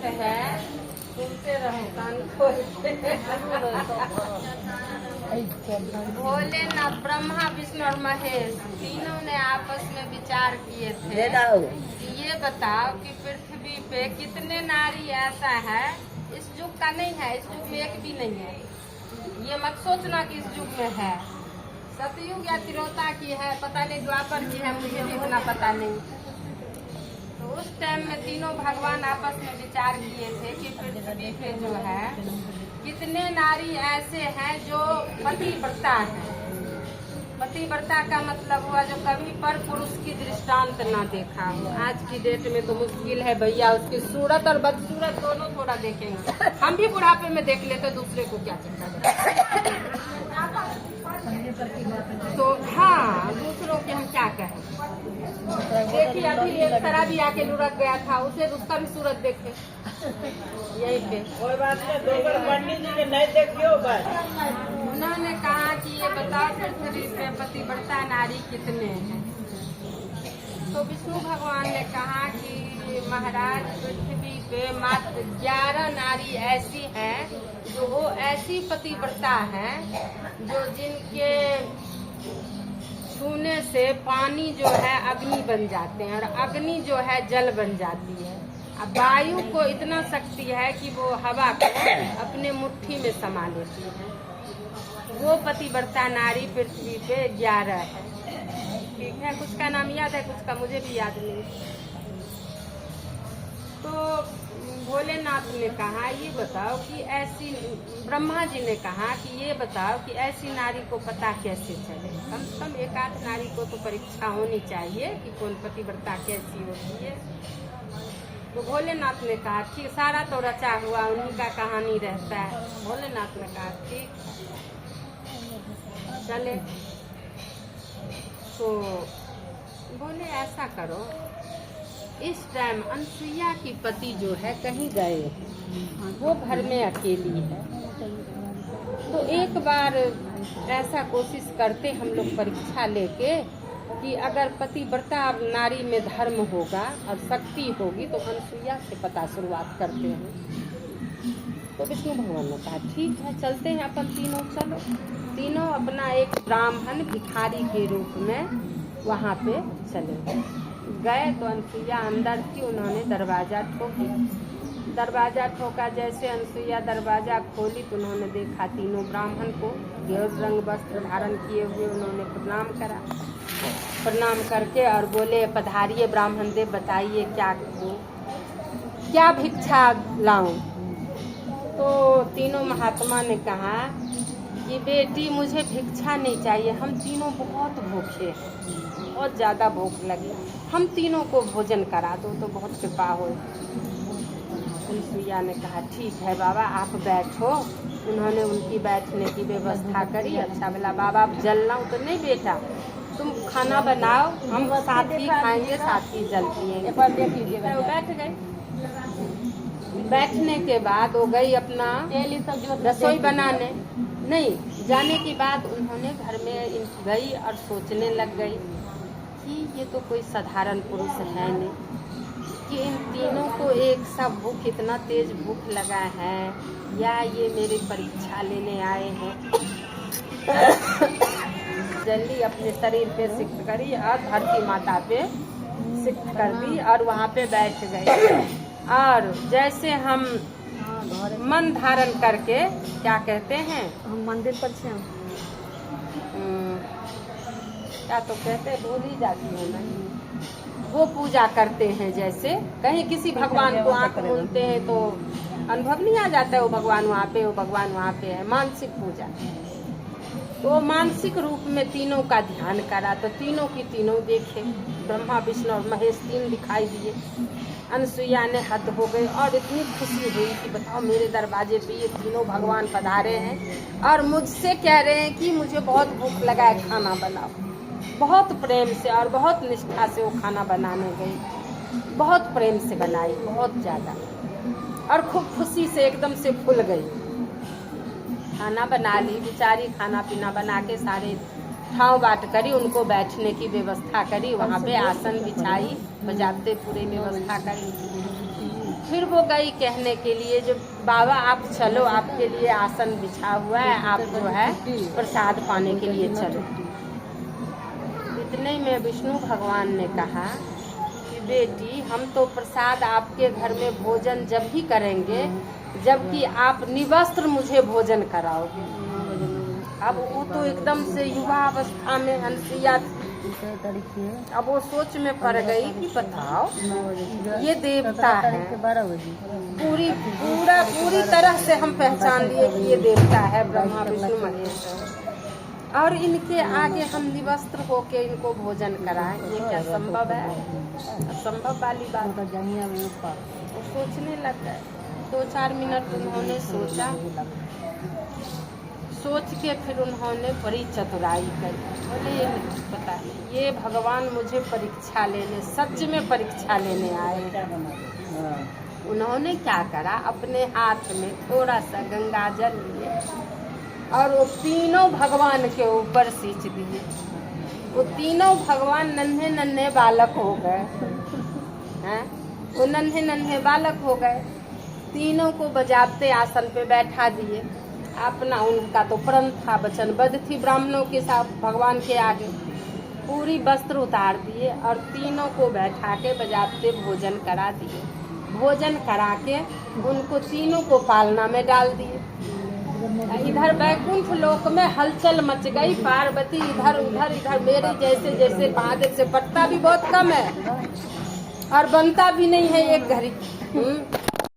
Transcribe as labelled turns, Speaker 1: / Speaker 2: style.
Speaker 1: पाठ है, सुनते रहो कान खोल के। भोलेनाथ, ब्रह्मा, विष्णु और महेश तीनों ने आपस में विचार किए थे कि ये बताओ कि पृथ्वी पे कितने नारी ऐसा है, इस युग का नहीं है, इस युग में एक भी नहीं है। ये मत सोचना कि इस युग में है, सतयुग या त्रेता की है, पता नहीं द्वापर की है, मुझे भी इतना पता नहीं। तो उस टाइम में तीनों भगवान आपस में विचार किए थे कि पृथ्वी पे जो है कितने नारी ऐसे हैं जो पतिव्रता है। पतिव्रता का मतलब हुआ जो कभी पर पुरुष की दृष्टांत ना देखा हो। आज की डेट में तो मुश्किल है भैया, उसकी सूरत और बदसूरत दोनों थोड़ा देखेंगे। हम भी बुढ़ापे में देख लेते, दूसरे को क्या चिंता। तो हाँ, दूसरों के हम क्या कहें। देखिए अभी एक शराबी आके लुढ़क गया था, उसे उसका भी सूरत देखे यही पे।
Speaker 2: कोई बात नहीं, दो बार पंडित जी के नहीं देखियो बस।
Speaker 1: उन्होंने कहा कि ये बताओ पृथ्वी पे पतिव्रता नारी कितने हैं। तो विष्णु भगवान ने कहा कि महाराज पृथ्वी पे मात्र 11 नारी ऐसी हैं जो वो ऐसी पतिव्रता हैं जो जिनके छूने से पानी जो है अग्नि बन जाते हैं और अग्नि जो है जल बन जाती है। अब वायु को इतना शक्ति है कि वो हवा को अपने मुट्ठी में समा लेती है। वो पतिव्रता नारी पृथ्वी पे 11 है। ठीक है, कुछ का नाम याद है, कुछ का मुझे भी याद नहीं। तो भोलेनाथ ने कहा ये बताओ कि ऐसी, ब्रह्मा जी ने कहा कि ये बताओ कि ऐसी नारी को पता कैसे चले। कम से कम एक आध नारी को तो परीक्षा होनी चाहिए कि कौन पतिव्रता कैसी होती है। तो भोलेनाथ ने कहा ठीक, सारा तो रचा हुआ उन्हीं का कहानी रहता है। भोलेनाथ ने कहा ठीक चले। तो बोले ऐसा करो, इस टाइम अनसुईया की पति जो है कहीं गए, वो घर में अकेली है। तो एक बार ऐसा कोशिश करते हम लोग परीक्षा लेके कि अगर पतिव्रता नारी में धर्म होगा और शक्ति होगी तो अनसुईया से पता शुरुआत करते हैं। तो विष्णु भगवान ने कहा ठीक है चलते हैं अपन तीनों, चलो। तीनों अपना एक ब्राह्मण भिखारी के रूप में वहाँ पे चले गए। तो अनसुईया अंदर थी, उन्होंने दरवाजा ठोकी। दरवाजा ठोका, जैसे अनसुईया दरवाजा खोली तो उन्होंने देखा तीनों ब्राह्मण को गेरुआ रंग वस्त्र धारण किए हुए। उन्होंने प्रणाम करा, प्रणाम करके और बोले पधारिए ब्राह्मण देव, बताइए क्या भिक्षा लाऊं। तो तीनों महात्मा ने कहा कि बेटी मुझे भिक्षा नहीं चाहिए, हम तीनों बहुत भूखे हैं, बहुत ज़्यादा भूख लगी, हम तीनों को भोजन करा दो तो बहुत कृपा हो। अनसुईया ने कहा ठीक है बाबा आप बैठो। उन्होंने उनकी बैठने की व्यवस्था करी। अच्छा बोला बाबा जल लाऊं तो नहीं बेटा, तुम खाना बनाओ, हम साथ ही खाएंगे, साथ ही जल पिएंगे। तो बैठ गए। बैठने के बाद वो गई अपना रसोई बनाने। नहीं जाने के बाद उन्होंने घर में गई और सोचने लग गई कि ये तो कोई साधारण पुरुष है नहीं कि इन तीनों को एक सा भूख, इतना तेज भूख लगा है, या ये मेरी परीक्षा लेने आए हैं। जल्दी अपने शरीर पे सिक्त करी और धरती माता पे सिक्त कर दी और वहाँ पे बैठ गई। और जैसे हम मन धारण करके क्या कहते हैं,
Speaker 3: हम मंदिर पर छे
Speaker 1: क्या तो कहते हैं, भूल ही जाती है ना, वो पूजा करते हैं। जैसे कहीं किसी भगवान को आंख मूंदते हैं तो अनुभव नहीं आ जाता है वो भगवान वहाँ पे, वो भगवान वहाँ पे है, मानसिक पूजा। तो मानसिक रूप में तीनों का ध्यान करा तो तीनों की तीनों देखे, ब्रह्मा विष्णु और महेश तीन दिखाई दिए। अनसुईया ने हद हो गई और इतनी खुशी हुई कि बताओ मेरे दरवाजे पे ये तीनों भगवान पधारे हैं और मुझसे कह रहे हैं कि मुझे बहुत भूख लगा है, खाना बनाओ। बहुत प्रेम से और बहुत निष्ठा से वो खाना बनाने गई, बहुत प्रेम से बनाई, बहुत ज़्यादा, और खूब खुशी से एकदम से फूल गई। खाना बना ली बेचारी, खाना पीना बना के सारे ठाव बाट करी, उनको बैठने की व्यवस्था करी, वहाँ पे आसन बिछाई, बजाते पूरे व्यवस्था करी। फिर वो गई कहने के लिए जो बाबा आप चलो, आपके लिए आसन बिछा हुआ है, आप जो है प्रसाद पाने के लिए चलो। इतने में विष्णु भगवान ने कहा कि बेटी, हम तो प्रसाद आपके घर में भोजन जब ही करेंगे जबकि आप निवस्त्र मुझे भोजन कराओगे। अब वो तो एकदम से युवा अवस्था में अनसुईया, अब वो सोच में पड़ गई कि बताओ ये देवता है, पूरी तरह से हम पहचान लिए कि ये देवता है, ब्रह्मा विष्णु महेश है, और इनके आगे हम निवस्त्र होके इनको भोजन कराएं, ये क्या संभव है? असंभव वाली बात। वो सोचने लग गए। 2-4 मिनट उन्होंने सोचा, सोच के फिर उन्होंने बड़ी चतुराई करी। बोले ये नहीं पता, ये भगवान मुझे परीक्षा लेने, सच में परीक्षा लेने आए। उन्होंने क्या करा, अपने हाथ में थोड़ा सा गंगा जल लिए और वो तीनों भगवान के ऊपर सींच दिए। वो तीनों भगवान नन्हे नन्हे बालक हो गए हैं, वो नन्हे नन्हे बालक हो गए। तीनों को बजाते आसन पे बैठा दिए। अपना उनका तो प्रण था, वचनबद्ध थी ब्राह्मणों के साथ भगवान के आगे। पूरी वस्त्र उतार दिए और तीनों को बैठा के बजाते भोजन करा दिए। भोजन करा के उनको तीनों को पालना में डाल दिए। इधर बैकुंठ लोक में हलचल मच गई। पार्वती इधर उधर, इधर मेरे जैसे जैसे बादल से पटता भी बहुत कम है और बनता भी नहीं है एक घड़ी।